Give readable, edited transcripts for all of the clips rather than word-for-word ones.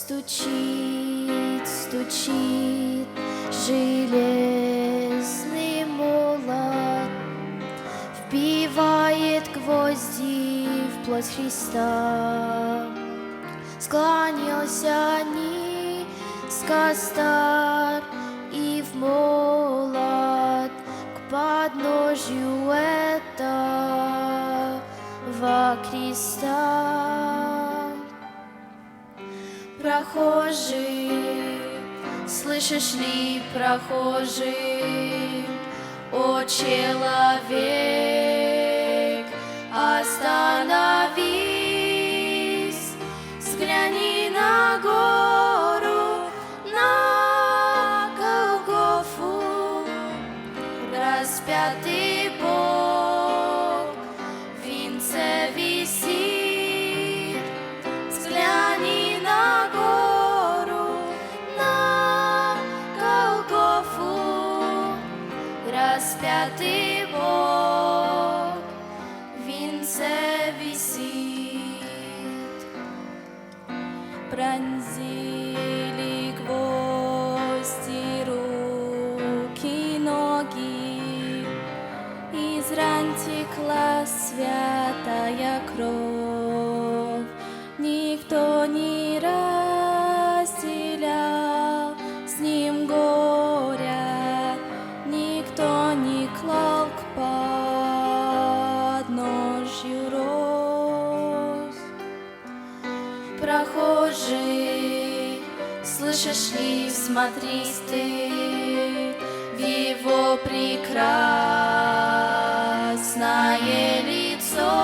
Стучит, стучит железный молот, вбивает гвозди в плоть Христа. Склонился низко стар и в молот к подножью этого креста. Прохожий, слышишь ли, прохожий, о человек, остановись, взгляни на гору, на Голгофу, распятый Бог в венце висит. Взгляни на гору, на Голгофу, распятый Бог в венце висит. Пронзили гвозди руки, ноги, из ран текла святая кровь. Никто не разделял с ним горя, никто не клал к подножью роз. Прохожий, слышишь ли, всмотрись ты в его прекрасное лицо,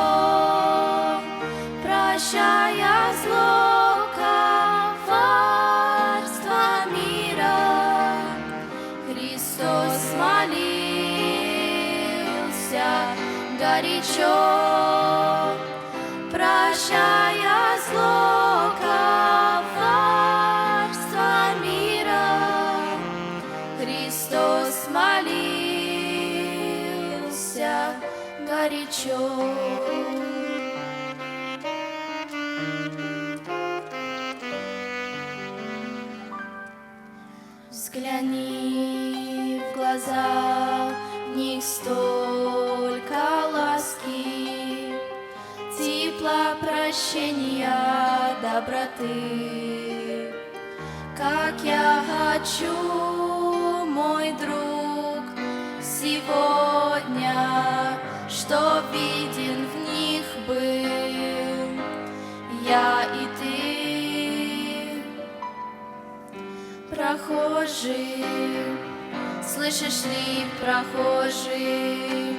прощая зло, коварство мира. Христос молился горячо, прощая зло, коварство мира. Христос молился горячо. Взгляни в глаза, в них столько ласки, тепла, прощения, доброты. Как я хочу, мой друг, сегодня, чтоб виден в них был я и ты. Прохожий, слышишь ли, прохожий,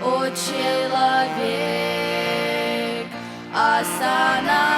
о человек, остановись.